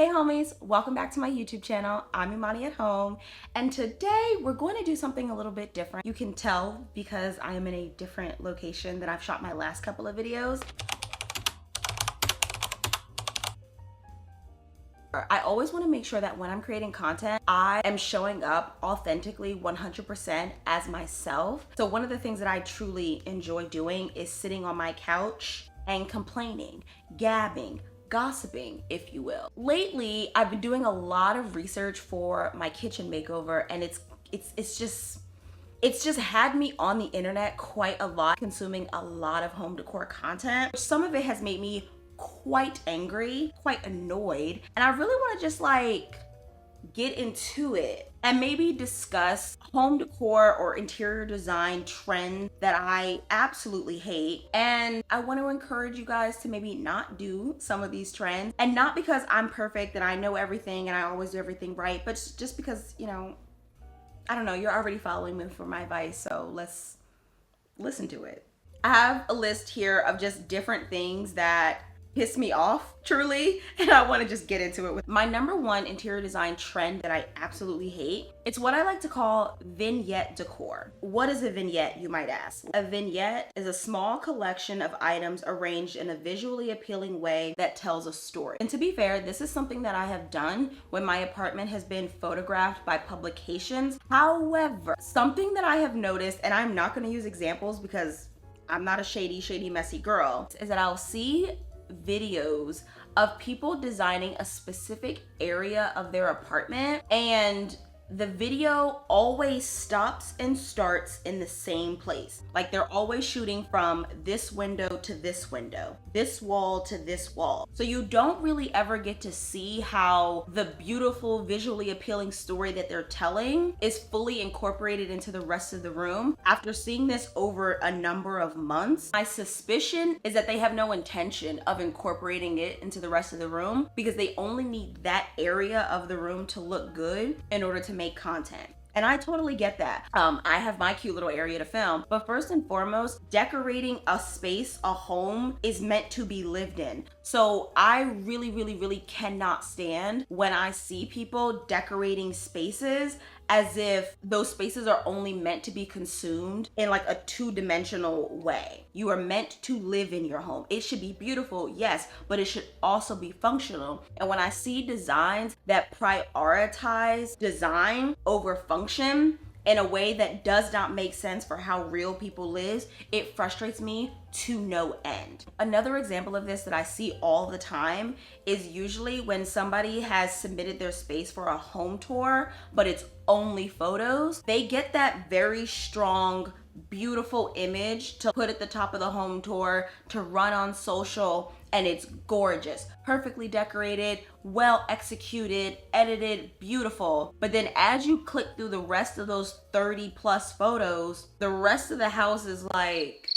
Hey homies, welcome back to my YouTube channel. I'm Imani At Home, and today we're going to do something a little bit different. You can tell because I am in a different location than I've shot my last couple of videos. I always want to make sure that when I'm creating content, I am showing up authentically 100% as myself. So one of the things that I truly enjoy doing is sitting on my couch and complaining, gabbing, gossiping, if you will. Lately, I've been doing a lot of research for my kitchen makeover, and it's just had me on the internet quite a lot, consuming a lot of home decor content. Some of it has made me quite angry, quite annoyed, and I really want to just like get into it and maybe discuss home decor or interior design trends that I absolutely hate. And I want to encourage you guys to maybe not do some of these trends, and not because I'm perfect and I know everything and I always do everything right, but just because, you know, I don't know, you're already following me for my advice, so let's listen to it. I have a list here of just different things that piss me off truly, and I want to just get into it. With my number one interior design trend that I absolutely hate, it's what I like to call vignette decor. What is a vignette, you might ask? A vignette is a small collection of items arranged in a visually appealing way that tells a story. And to be fair, this is something that I have done when my apartment has been photographed by publications. However, something that I have noticed, and I'm not going to use examples because I'm not a shady, messy girl, is that I'll see videos of people designing a specific area of their apartment, and the video always stops and starts in the same place. Like they're always shooting from this window to this window, this wall to this wall. So you don't really ever get to see how the beautiful, visually appealing story that they're telling is fully incorporated into the rest of the room. After seeing this over a number of months, my suspicion is that they have no intention of incorporating it into the rest of the room, because they only need that area of the room to look good in order to make content. And I totally get that. I have my cute little area to film, but first and foremost, decorating a space, a home, is meant to be lived in. So I really cannot stand when I see people decorating spaces as if those spaces are only meant to be consumed in like a two-dimensional way. You are meant to live in your home. It should be beautiful, yes, but it should also be functional. And when I see designs that prioritize design over function in a way that does not make sense for how real people live, it frustrates me to no end. Another example of this that I see all the time is usually when somebody has submitted their space for a home tour, but it's only photos. They get that very strong, beautiful image to put at the top of the home tour, to run on social, and it's gorgeous, perfectly decorated, well executed, edited, beautiful. But then as you click through the rest of those 30 plus photos, the rest of the house is like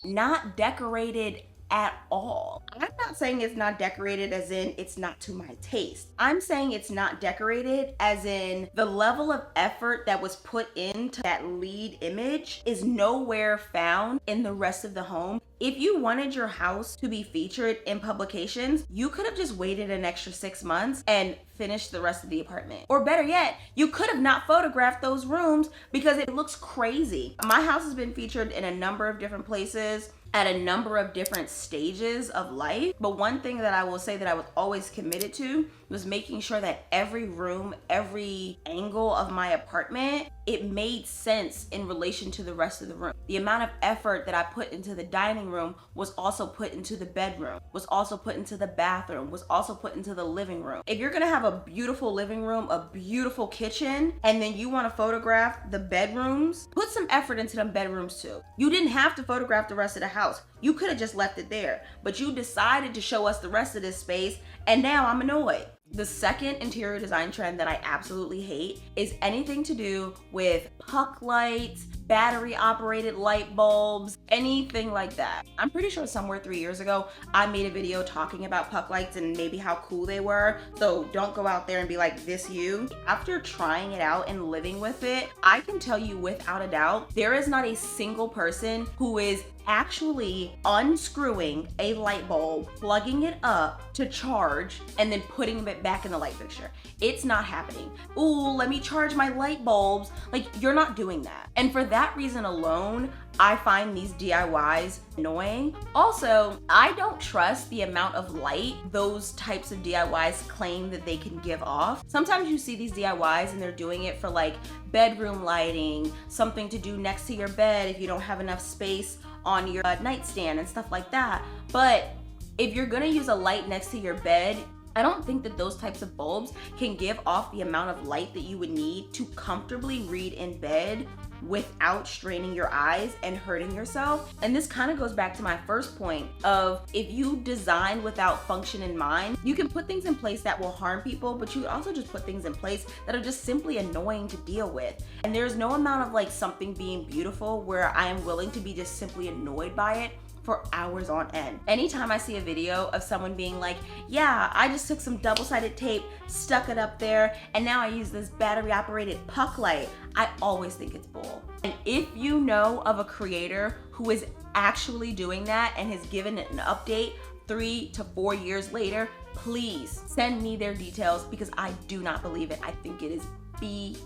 not decorated at all. I'm not saying it's not decorated as in it's not to my taste. I'm saying it's not decorated as in the level of effort that was put into that lead image is nowhere found in the rest of the home. If you wanted your house to be featured in publications, you could have just waited an extra 6 months and finished the rest of the apartment. Or better yet, you could have not photographed those rooms because it looks crazy. My house has been featured in a number of different places at a number of different stages of life. But one thing that I will say that I was always committed to was making sure that every room, every angle of my apartment, it made sense in relation to the rest of the room. The amount of effort that I put into the dining room was also put into the bedroom, was also put into the bathroom, was also put into the living room. If you're gonna have a beautiful living room, a beautiful kitchen, and then you wanna photograph the bedrooms, put some effort into them bedrooms too. You didn't have to photograph the rest of the house. You could have just left it there, but you decided to show us the rest of this space, and now I'm annoyed. The second interior design trend that I absolutely hate is anything to do with puck lights, battery operated light bulbs, anything like that. I'm pretty sure somewhere 3 years ago, I made a video talking about puck lights and maybe how cool they were. So don't go out there and be like, this you. After trying it out and living with it, I can tell you without a doubt, there is not a single person who is actually literally unscrewing a light bulb, plugging it up to charge, and then putting it back in the light fixture. It's not happening. Ooh, let me charge my light bulbs. Like, you're not doing that. And for that reason alone, I find these DIYs annoying. Also, I don't trust the amount of light those types of DIYs claim that they can give off. Sometimes you see these DIYs and they're doing it for like bedroom lighting, something to do next to your bed if you don't have enough space on your nightstand and stuff like that. But if you're gonna use a light next to your bed, I don't think that those types of bulbs can give off the amount of light that you would need to comfortably read in bed without straining your eyes and hurting yourself. And this kind of goes back to my first point of, if you design without function in mind, you can put things in place that will harm people, but you also just put things in place that are just simply annoying to deal with. And there's no amount of like something being beautiful where I am willing to be just simply annoyed by it for hours on end. Anytime I see a video of someone being like, yeah, I just took some double-sided tape, stuck it up there, and now I use this battery-operated puck light, I always think it's bull. And if you know of a creator who is actually doing that and has given it an update 3 to 4 years later, please send me their details, because I do not believe it. I think it is BS.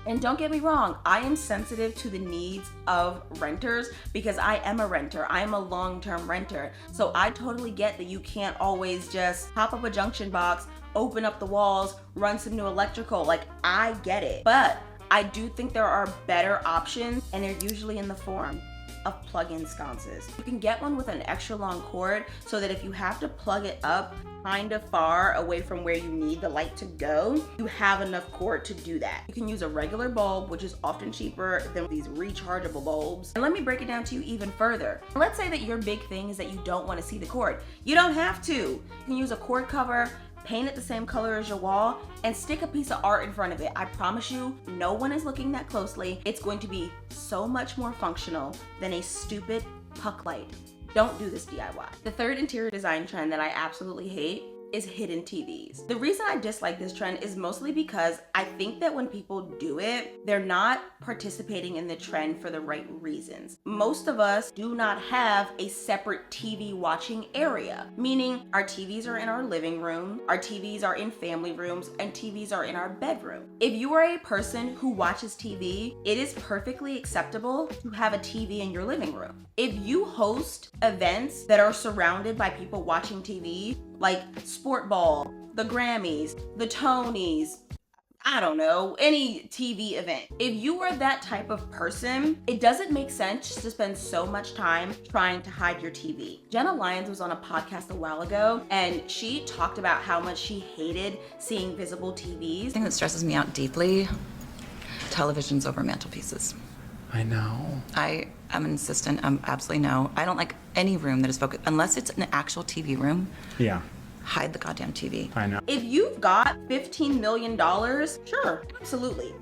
And don't get me wrong, I am sensitive to the needs of renters because I am a renter. I am a long-term renter. So I totally get that you can't always just pop up a junction box, open up the walls, run some new electrical. Like, I get it. But I do think there are better options, and they're usually in the form of plug-in sconces. You can get one with an extra long cord so that if you have to plug it up kind of far away from where you need the light to go, you have enough cord to do that. You can use a regular bulb, which is often cheaper than these rechargeable bulbs. And let me break it down to you even further. Let's say that your big thing is that you don't want to see the cord. You don't have to. You can use a cord cover, paint it the same color as your wall, and stick a piece of art in front of it. I promise you, no one is looking that closely. It's going to be so much more functional than a stupid puck light. Don't do this DIY. The third interior design trend that I absolutely hate is hidden TVs. The reason I dislike this trend is mostly because I think that when people do it, they're not participating in the trend for the right reasons. Most of us do not have a separate TV watching area, meaning our TVs are in our living room, our TVs are in family rooms, and TVs are in our bedroom. If you are a person who watches TV, it is perfectly acceptable to have a TV in your living room. If you host events that are surrounded by people watching TV, like Sport Ball, the Grammys, the Tonys, I don't know, any TV event. If you are that type of person, it doesn't make sense to spend so much time trying to hide your TV. Jenna Lyons was on a podcast a while ago, and she talked about how much she hated seeing visible TVs. The thing that stresses me out deeply, televisions over mantelpieces. I know. I am insistent, absolutely no. I don't like any room that is focused, unless it's an actual TV room. Yeah. Hide the goddamn TV. I know. If you've got $15 million, sure, absolutely.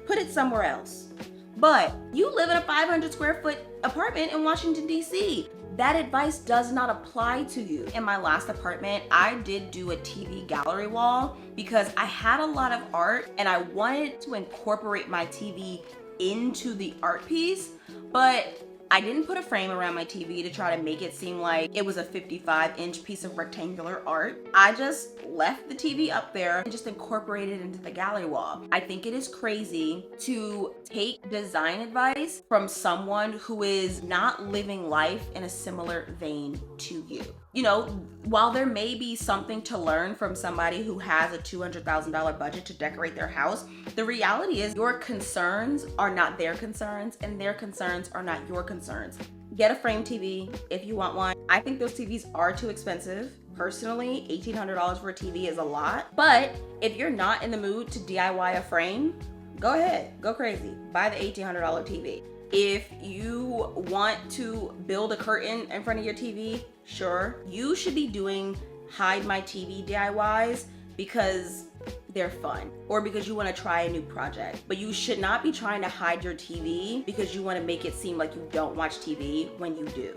Put it somewhere else. But you live in a 500 square foot apartment in Washington, D.C. That advice does not apply to you. In my last apartment, I did do a TV gallery wall because I had a lot of art and I wanted to incorporate my TV into the art piece, but I didn't put a frame around my TV to try to make it seem like it was a 55-inch piece of rectangular art. I just left the TV up there and just incorporated it into the gallery wall. I think it is crazy to take design advice from someone who is not living life in a similar vein to you. You know, while there may be something to learn from somebody who has a $200,000 budget to decorate their house, the reality is your concerns are not their concerns and their concerns are not your concerns. Get a frame TV if you want one. I think those TVs are too expensive. Personally, $1,800 for a TV is a lot. But if you're not in the mood to DIY a frame, go ahead, go crazy. Buy the $1,800 TV. If you want to build a curtain in front of your TV, sure. You should be doing hide my TV DIYs because they're fun or because you want to try a new project. But you should not be trying to hide your TV because you want to make it seem like you don't watch TV when you do.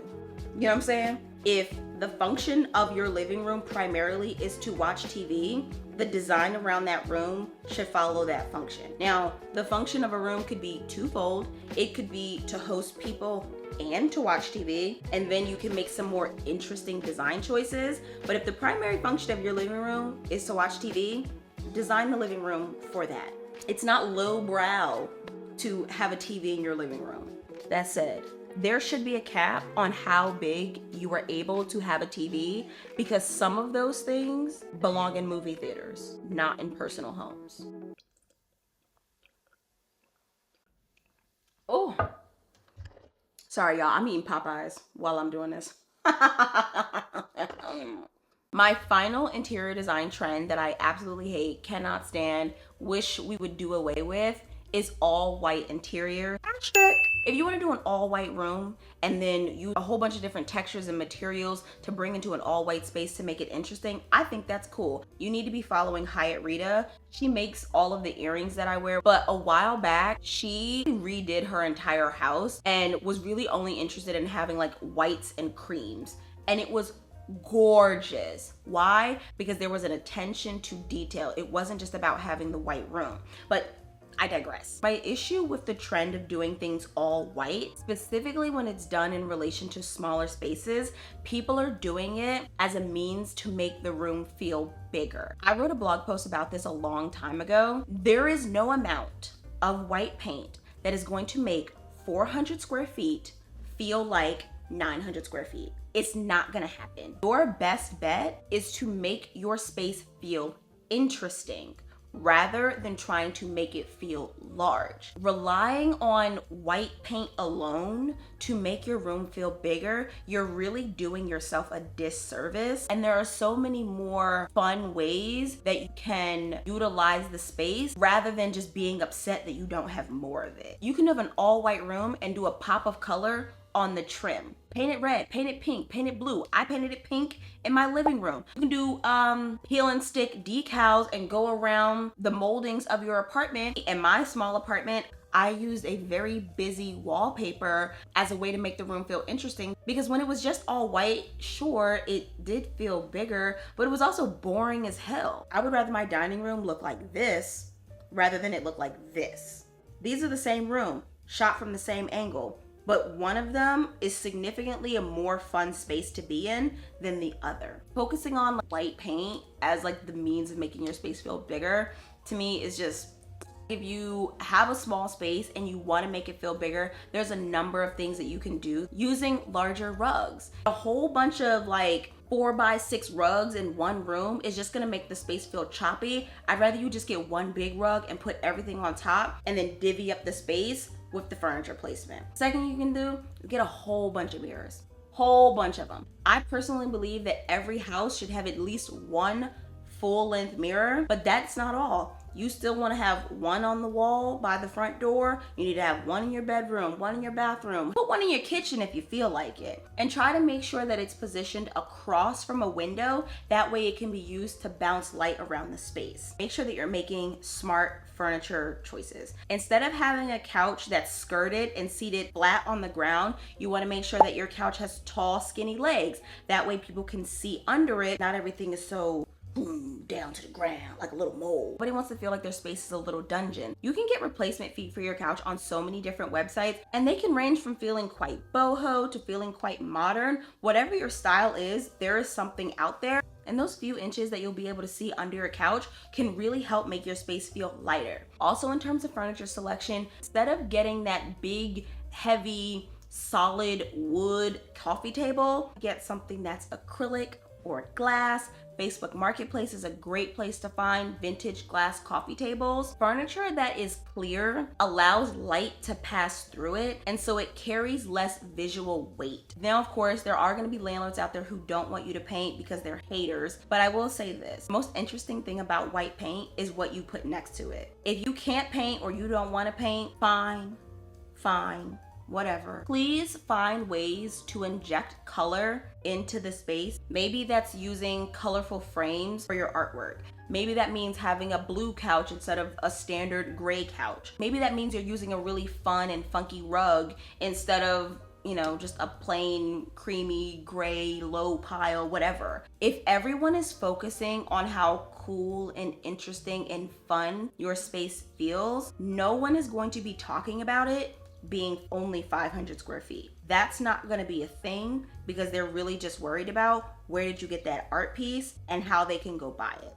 You know what I'm saying? If the function of your living room primarily is to watch TV, the design around that room should follow that function. Now, the function of a room could be twofold. It could be to host people and to watch TV, and then you can make some more interesting design choices. But if the primary function of your living room is to watch TV, design the living room for that. It's not lowbrow to have a TV in your living room. That said, there should be a cap on how big you are able to have a TV, because some of those things belong in movie theaters, not in personal homes. Oh, sorry y'all, I'm eating Popeyes while I'm doing this. My final interior design trend that I absolutely hate, cannot stand, wish we would do away with is all white interior. If you want to do an all white room and then use a whole bunch of different textures and materials to bring into an all white space to make it interesting, I think that's cool. You need to be following Hyatt Rita. She makes all of the earrings that I wear, but a while back, she redid her entire house and was really only interested in having like whites and creams. And it was gorgeous. Why? Because there was an attention to detail. It wasn't just about having the white room. But I digress. My issue with the trend of doing things all white, specifically when it's done in relation to smaller spaces, people are doing it as a means to make the room feel bigger. I wrote a blog post about this a long time ago. There is no amount of white paint that is going to make 400 square feet feel like 900 square feet. It's not gonna happen. Your best bet is to make your space feel interesting rather than trying to make it feel large. Relying on white paint alone to make your room feel bigger, you're really doing yourself a disservice. And there are so many more fun ways that you can utilize the space rather than just being upset that you don't have more of it. You can have an all white room and do a pop of color on the trim. Paint it red, paint it pink, paint it blue. I painted it pink in my living room. You can do peel and stick decals and go around the moldings of your apartment. In my small apartment, I used a very busy wallpaper as a way to make the room feel interesting, because when it was just all white, sure, it did feel bigger, but it was also boring as hell. I would rather my dining room look like this rather than it look like this. These are the same room, shot from the same angle, but one of them is significantly a more fun space to be in than the other. Focusing on white paint as like the means of making your space feel bigger, to me is just, if you have a small space and you want to make it feel bigger, there's a number of things that you can do using larger rugs. A whole bunch of like 4x6 rugs in one room is just gonna make the space feel choppy. I'd rather you just get one big rug and put everything on top and then divvy up the space with the furniture placement. Second you can do, get a whole bunch of mirrors. Whole bunch of them. I personally believe that every house should have at least one full-length mirror, but that's not all. You still want to have one on the wall by the front door. You need to have one in your bedroom, one in your bathroom. Put one in your kitchen if you feel like it. And try to make sure that it's positioned across from a window. That way it can be used to bounce light around the space. Make sure that you're making smart furniture choices. Instead of having a couch that's skirted and seated flat on the ground, you want to make sure that your couch has tall, skinny legs. That way people can see under it. Not everything is so boom, down to the ground like a little mole. Nobody wants to feel like their space is a little dungeon. You can get replacement feet for your couch on so many different websites, and they can range from feeling quite boho to feeling quite modern. Whatever your style is, there is something out there. And those few inches that you'll be able to see under your couch can really help make your space feel lighter. Also, in terms of furniture selection, instead of getting that big, heavy, solid wood coffee table, get something that's acrylic or glass. Facebook Marketplace is a great place to find vintage glass coffee tables. Furniture that is clear allows light to pass through it, and so it carries less visual weight. Now, of course, there are going to be landlords out there who don't want you to paint because they're haters, but I will say this. The most interesting thing about white paint is what you put next to it. If you can't paint or you don't want to paint, fine, whatever. Please find ways to inject color into the space. Maybe that's using colorful frames for your artwork. Maybe that means having a blue couch instead of a standard gray couch. Maybe that means you're using a really fun and funky rug instead of, you know, just a plain creamy gray low pile, whatever. If everyone is focusing on how cool and interesting and fun your space feels, no one is going to be talking about it being only 500 square feet. That's not going to be a thing because they're really just worried about where did you get that art piece and how they can go buy it.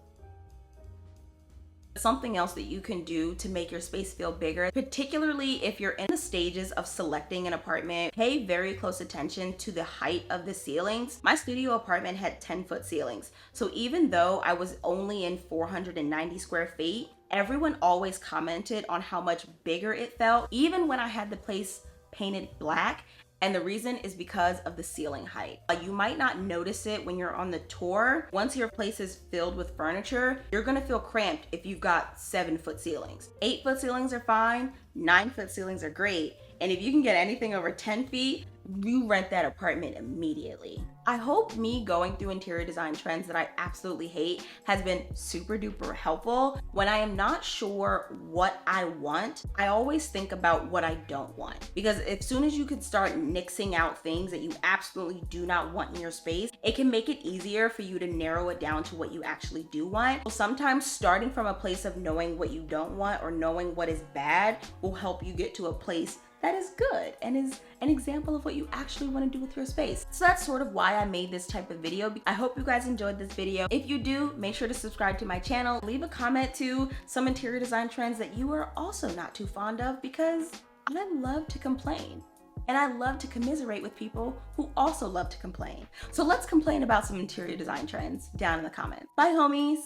Something else that you can do to make your space feel bigger, particularly if you're in the stages of selecting an apartment, pay very close attention to the height of the ceilings. My studio apartment had 10-foot ceilings. So even though I was only in 490 square feet, everyone always commented on how much bigger it felt, even when I had the place painted black. And the reason is because of the ceiling height. You might not notice it when you're on the tour. Once your place is filled with furniture, you're gonna feel cramped if you've got 7-foot ceilings. 8-foot ceilings are fine, 9-foot ceilings are great. And if you can get anything over 10 feet, you rent that apartment immediately. I hope me going through interior design trends that I absolutely hate has been super duper helpful. When I am not sure what I want, I always think about what I don't want. Because as soon as you can start nixing out things that you absolutely do not want in your space, it can make it easier for you to narrow it down to what you actually do want. So sometimes starting from a place of knowing what you don't want or knowing what is bad will help you get to a place that is good and is an example of what you actually want to do with your space. So that's sort of why I made this type of video. I hope you guys enjoyed this video. If you do, make sure to subscribe to my channel. Leave a comment to some interior design trends that you are also not too fond of, because I love to complain. And I love to commiserate with people who also love to complain. So let's complain about some interior design trends down in the comments. Bye, homies.